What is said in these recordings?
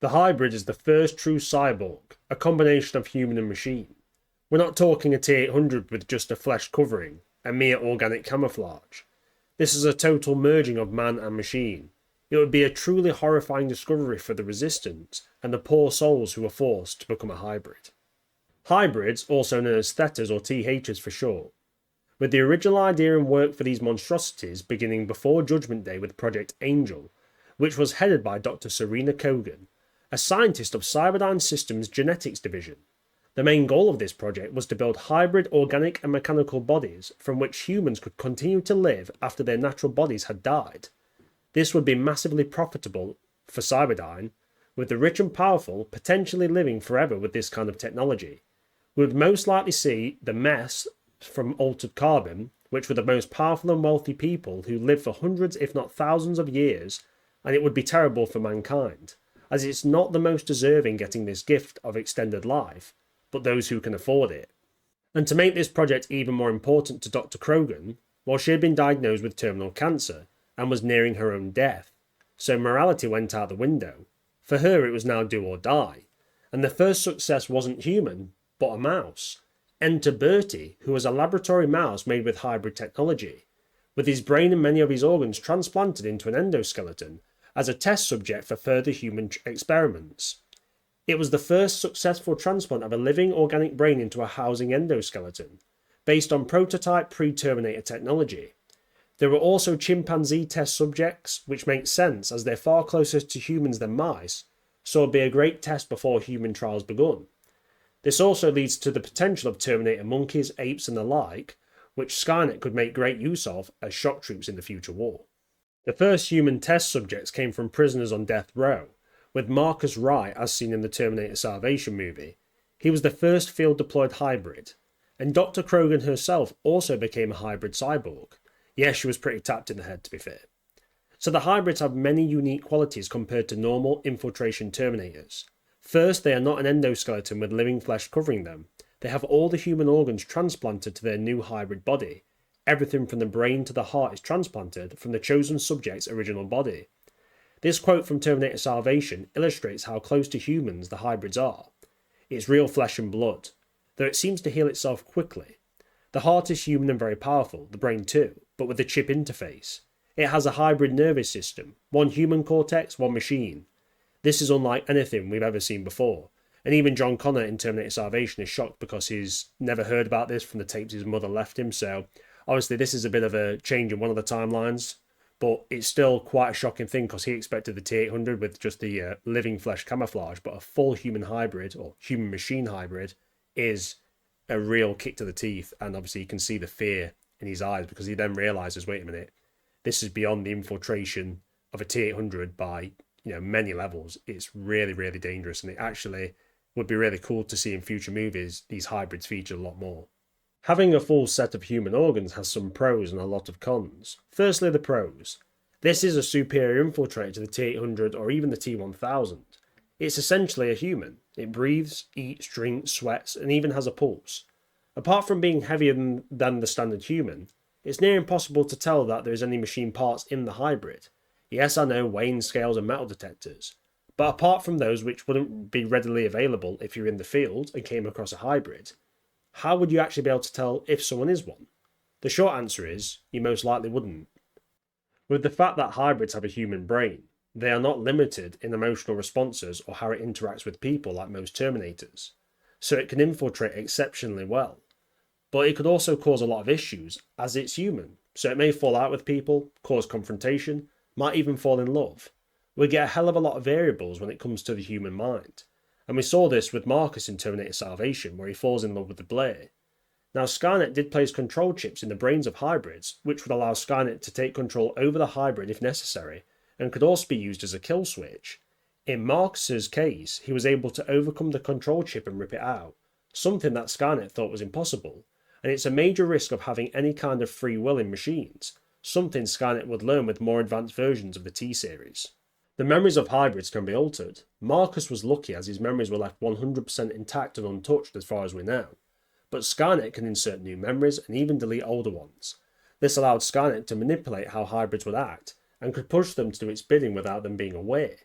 The hybrid is the first true cyborg, a combination of human and machine. We're not talking a T-800 with just a flesh covering, a mere organic camouflage. This is a total merging of man and machine. It would be a truly horrifying discovery for the Resistance and the poor souls who are forced to become a hybrid. Hybrids, also known as Thetas or THs for short, with the original idea and work for these monstrosities beginning before Judgment Day with Project Angel, which was headed by Dr. Serena Kogan, a scientist of Cyberdyne Systems Genetics Division. The main goal of this project was to build hybrid organic and mechanical bodies from which humans could continue to live after their natural bodies had died. This would be massively profitable for Cyberdyne, with the rich and powerful potentially living forever with this kind of technology. We would most likely see the mess from altered carbon, which were the most powerful and wealthy people who lived for hundreds if not thousands of years, and it would be terrible for mankind, as it's not the most deserving getting this gift of extended life, but those who can afford it. And to make this project even more important to Dr. Krogan, well, she had been diagnosed with terminal cancer and was nearing her own death, so morality went out the window. For her it was now do or die, and the first success wasn't human, but a mouse. Enter Bertie, who was a laboratory mouse made with hybrid technology, with his brain and many of his organs transplanted into an endoskeleton as a test subject for further human experiments. It was the first successful transplant of a living organic brain into a housing endoskeleton, based on prototype pre-Terminator technology. There were also chimpanzee test subjects, which makes sense as they're far closer to humans than mice, so it'd be a great test before human trials begun. This also leads to the potential of Terminator monkeys, apes and the like, which Skynet could make great use of as shock troops in the future war. The first human test subjects came from prisoners on death row, with Marcus Wright as seen in the Terminator Salvation movie. He was the first field-deployed hybrid, and Dr. Krogan herself also became a hybrid cyborg. Yes, she was pretty tapped in the head to be fair. So the hybrids have many unique qualities compared to normal infiltration Terminators. First, they are not an endoskeleton with living flesh covering them. They have all the human organs transplanted to their new hybrid body. Everything from the brain to the heart is transplanted from the chosen subject's original body. This quote from Terminator Salvation illustrates how close to humans the hybrids are. It's real flesh and blood, though it seems to heal itself quickly. The heart is human and very powerful, the brain too, but with a chip interface. It has a hybrid nervous system, one human cortex, one machine. This is unlike anything we've ever seen before, and even John Connor in Terminator Salvation is shocked because he's never heard about this from the tapes his mother left him, so obviously this is a bit of a change in one of the timelines, but it's still quite a shocking thing because he expected the T-800 with just the living flesh camouflage, but a full human hybrid, or human machine hybrid, is a real kick to the teeth, and obviously you can see the fear in his eyes because he then realises, wait a minute, this is beyond the infiltration of a T-800 by many levels. It's really, really dangerous, and it actually would be really cool to see in future movies these hybrids feature a lot more. Having a full set of human organs has some pros and a lot of cons. Firstly, the pros. This is a superior infiltrator to the T-800 or even the T-1000. It's essentially a human. It breathes, eats, drinks, sweats, and even has a pulse. Apart from being heavier than the standard human, it's near impossible to tell that there is any machine parts in the hybrid. Yes, I know, weighing scales and metal detectors, but apart from those which wouldn't be readily available if you're in the field and came across a hybrid, how would you actually be able to tell if someone is one? The short answer is, you most likely wouldn't. With the fact that hybrids have a human brain, they are not limited in emotional responses or how it interacts with people like most Terminators, so it can infiltrate exceptionally well. But it could also cause a lot of issues, as it's human, so it may fall out with people, cause confrontation, might even fall in love. We get a hell of a lot of variables when it comes to the human mind, and we saw this with Marcus in Terminator Salvation, where he falls in love with the Blair. Now, Skynet did place control chips in the brains of hybrids, which would allow Skynet to take control over the hybrid if necessary, and could also be used as a kill switch. In Marcus's case, he was able to overcome the control chip and rip it out, something that Skynet thought was impossible, and it's a major risk of having any kind of free will in machines, something Skynet would learn with more advanced versions of the T-series. The memories of hybrids can be altered. Marcus was lucky as his memories were left 100% intact and untouched as far as we know, but Skynet can insert new memories and even delete older ones. This allowed Skynet to manipulate how hybrids would act, and could push them to do its bidding without them being aware.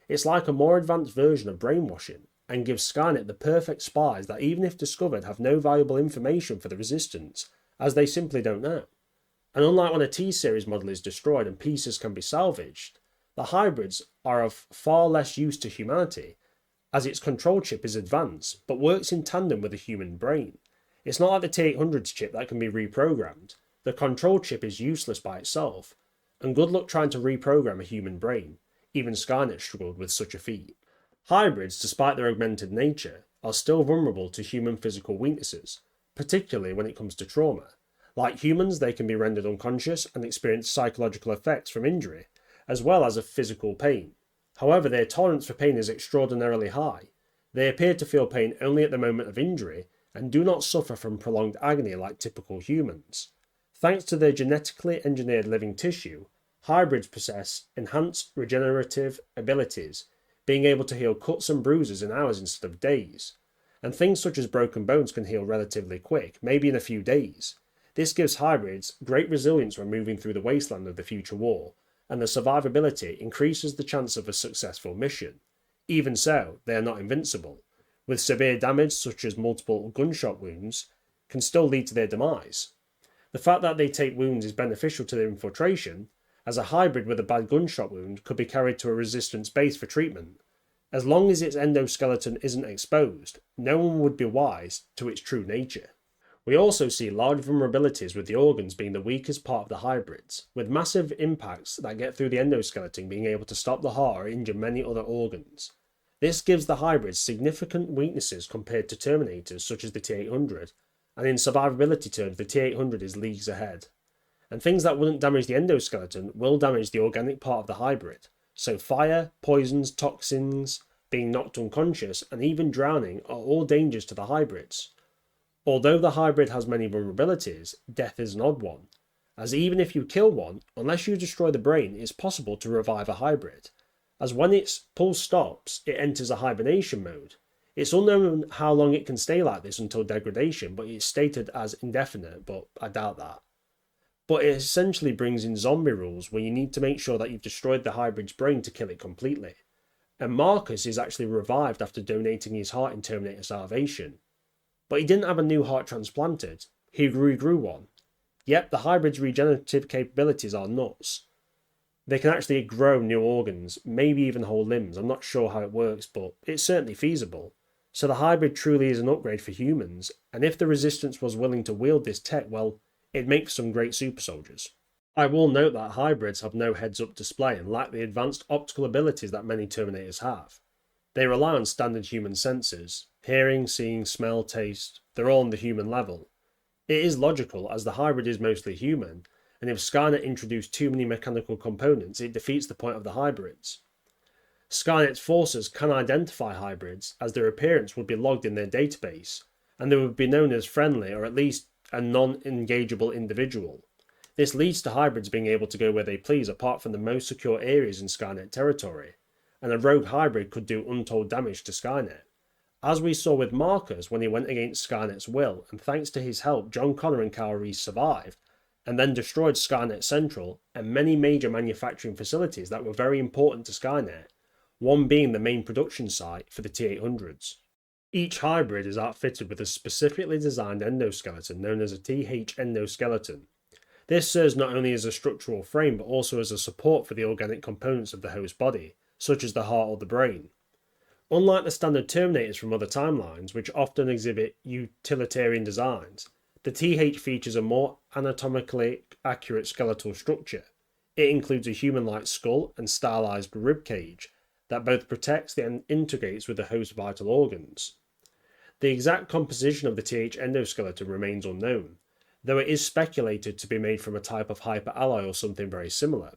It's like a more advanced version of brainwashing, and gives Skynet the perfect spies that, even if discovered, have no valuable information for the Resistance, as they simply don't know. And unlike when a T-series model is destroyed and pieces can be salvaged, the hybrids are of far less use to humanity, as its control chip is advanced, but works in tandem with a human brain. It's not like the T-800's chip that can be reprogrammed. The control chip is useless by itself, and good luck trying to reprogram a human brain. Even Skynet struggled with such a feat. Hybrids, despite their augmented nature, are still vulnerable to human physical weaknesses, particularly when it comes to trauma. Like humans, they can be rendered unconscious and experience psychological effects from injury, as well as of physical pain. However, their tolerance for pain is extraordinarily high. They appear to feel pain only at the moment of injury, and do not suffer from prolonged agony like typical humans. Thanks to their genetically engineered living tissue, hybrids possess enhanced regenerative abilities, being able to heal cuts and bruises in hours instead of days. And things such as broken bones can heal relatively quick, maybe in a few days. This gives hybrids great resilience when moving through the wasteland of the future war, and the survivability increases the chance of a successful mission. Even so, they are not invincible, with severe damage such as multiple gunshot wounds can still lead to their demise. The fact that they take wounds is beneficial to their infiltration, as a hybrid with a bad gunshot wound could be carried to a resistance base for treatment. As long as its endoskeleton isn't exposed, no one would be wise to its true nature. We also see large vulnerabilities with the organs being the weakest part of the hybrids, with massive impacts that get through the endoskeleton being able to stop the heart or injure many other organs. This gives the hybrids significant weaknesses compared to Terminators such as the T-800, and in survivability terms the T-800 is leagues ahead. And things that wouldn't damage the endoskeleton will damage the organic part of the hybrid, so fire, poisons, toxins, being knocked unconscious, and even drowning are all dangers to the hybrids. Although the hybrid has many vulnerabilities, death is an odd one, as even if you kill one, unless you destroy the brain, it's possible to revive a hybrid, as when its pulse stops, it enters a hibernation mode. It's unknown how long it can stay like this until degradation, but it's stated as indefinite, but I doubt that. But it essentially brings in zombie rules where you need to make sure that you've destroyed the hybrid's brain to kill it completely. And Marcus is actually revived after donating his heart in Terminator Salvation. But he didn't have a new heart transplanted, he regrew one. Yep, the hybrid's regenerative capabilities are nuts. They can actually grow new organs, maybe even whole limbs. I'm not sure how it works, but it's certainly feasible. So the hybrid truly is an upgrade for humans, and if the Resistance was willing to wield this tech, well, it'd make for some great super soldiers. I will note that hybrids have no heads-up display and lack the advanced optical abilities that many Terminators have. They rely on standard human senses. Hearing, seeing, smell, taste, they're all on the human level. It is logical, as the hybrid is mostly human, and if Skynet introduced too many mechanical components, it defeats the point of the hybrids. Skynet's forces can identify hybrids, as their appearance would be logged in their database, and they would be known as friendly or at least a non-engageable individual. This leads to hybrids being able to go where they please apart from the most secure areas in Skynet territory, and a rogue hybrid could do untold damage to Skynet. As we saw with Marcus when he went against Skynet's will, and thanks to his help John Connor and Kyle Reese survived, and then destroyed Skynet Central and many major manufacturing facilities that were very important to Skynet, one being the main production site for the T-800s. Each hybrid is outfitted with a specifically designed endoskeleton known as a TH endoskeleton. This serves not only as a structural frame but also as a support for the organic components of the host body, such as the heart or the brain. Unlike the standard Terminators from other timelines, which often exhibit utilitarian designs, the TH features a more anatomically accurate skeletal structure. It includes a human-like skull and stylized rib cage that both protects and integrates with the host's vital organs. The exact composition of the TH endoskeleton remains unknown, though it is speculated to be made from a type of hyperalloy or something very similar.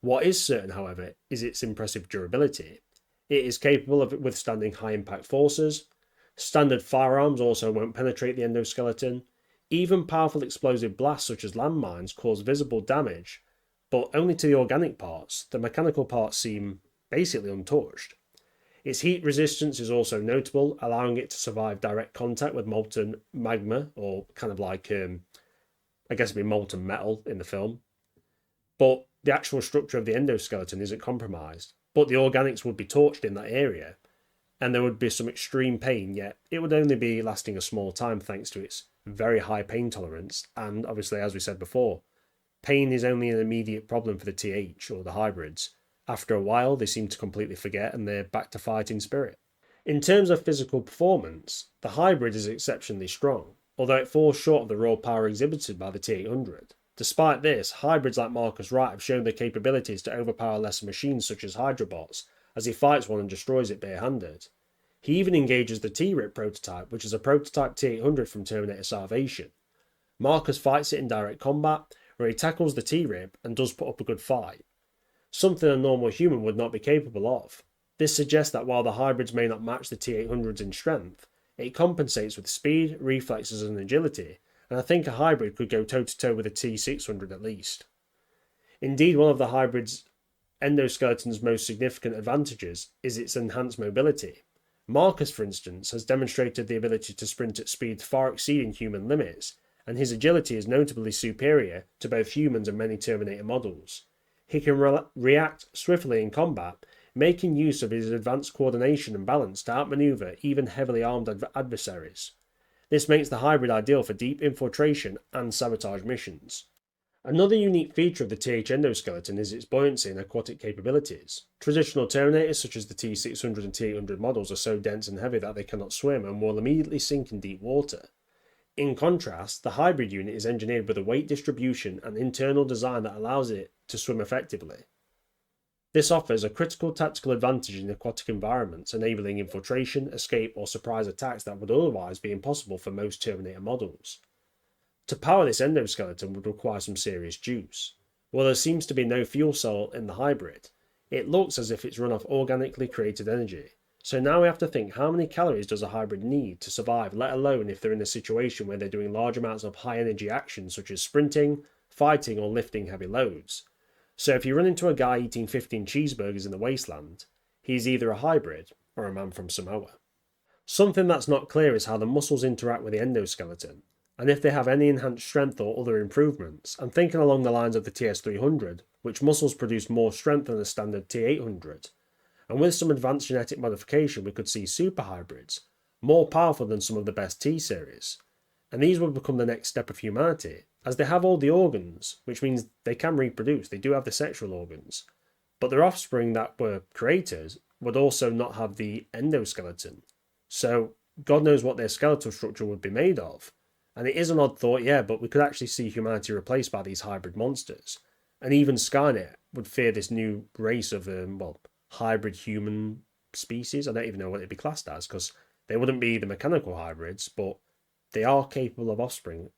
What is certain, however, is its impressive durability. It is capable of withstanding high-impact forces. Standard firearms also won't penetrate the endoskeleton. Even powerful explosive blasts such as landmines cause visible damage, but only to the organic parts. The mechanical parts seem basically untouched. Its heat resistance is also notable, allowing it to survive direct contact with molten magma, or kind of like, I guess it'd be molten metal in the film. But the actual structure of the endoskeleton isn't compromised. but the organics would be torched in that area, and there would be some extreme pain, yet it would only be lasting a small time thanks to its very high pain tolerance, and obviously, as we said before, pain is only an immediate problem for the TH, or the hybrids. After a while, they seem to completely forget and they're back to fighting spirit. In terms of physical performance, the hybrid is exceptionally strong, although it falls short of the raw power exhibited by the T800. Despite this, hybrids like Marcus Wright have shown their capabilities to overpower lesser machines such as Hydrobots, as he fights one and destroys it barehanded. He even engages the T-Rip prototype, which is a prototype T800 from Terminator Salvation. Marcus fights it in direct combat, where he tackles the T-Rip and does put up a good fight, something a normal human would not be capable of. This suggests that while the hybrids may not match the T800s in strength, it compensates with speed, reflexes and agility, and I think a hybrid could go toe-to-toe with a T600 at least. Indeed, one of the hybrid's endoskeleton's most significant advantages is its enhanced mobility. Marcus, for instance, has demonstrated the ability to sprint at speeds far exceeding human limits, and his agility is notably superior to both humans and many Terminator models. He can react swiftly in combat, making use of his advanced coordination and balance to outmaneuver even heavily armed adversaries. This makes the hybrid ideal for deep infiltration and sabotage missions. Another unique feature of the TH endoskeleton is its buoyancy and aquatic capabilities. Traditional Terminators such as the T600 and T800 models are so dense and heavy that they cannot swim and will immediately sink in deep water. In contrast, the hybrid unit is engineered with a weight distribution and internal design that allows it to swim effectively. This offers a critical tactical advantage in aquatic environments, enabling infiltration, escape or surprise attacks that would otherwise be impossible for most Terminator models. To power this endoskeleton would require some serious juice. While there seems to be no fuel cell in the hybrid, it looks as if it's run off organically created energy. So now we have to think, how many calories does a hybrid need to survive, let alone if they're in a situation where they're doing large amounts of high energy actions such as sprinting, fighting or lifting heavy loads. So if you run into a guy eating 15 cheeseburgers in the wasteland, he's either a hybrid or a man from Samoa. Something that's not clear is how the muscles interact with the endoskeleton, and if they have any enhanced strength or other improvements. I'm thinking along the lines of the TS300, which muscles produce more strength than the standard T800. And with some advanced genetic modification we could see super hybrids, more powerful than some of the best T-series. And these would become the next step of humanity, as they have all the organs, which means they can reproduce, they do have the sexual organs. But their offspring that were created would also not have the endoskeleton. So God knows what their skeletal structure would be made of. And it is an odd thought, yeah, but we could actually see humanity replaced by these hybrid monsters. And even Skynet would fear this new race of, hybrid human species. I don't even know what it'd be classed as, because they wouldn't be the mechanical hybrids, but they are capable of offspring,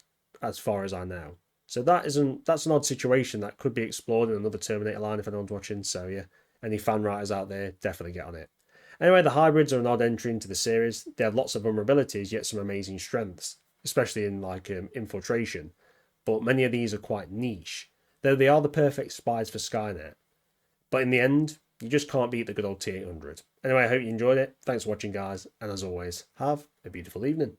as far as I know. So that's an odd situation that could be explored in another Terminator line if anyone's watching. So yeah, any fan writers out there, definitely get on it. Anyway, the hybrids are an odd entry into the series. They have lots of vulnerabilities, yet some amazing strengths, especially in infiltration. But many of these are quite niche, though they are the perfect spies for Skynet. But in the end, you just can't beat the good old T800. Anyway, I hope you enjoyed it. Thanks for watching, guys. And as always, have a beautiful evening.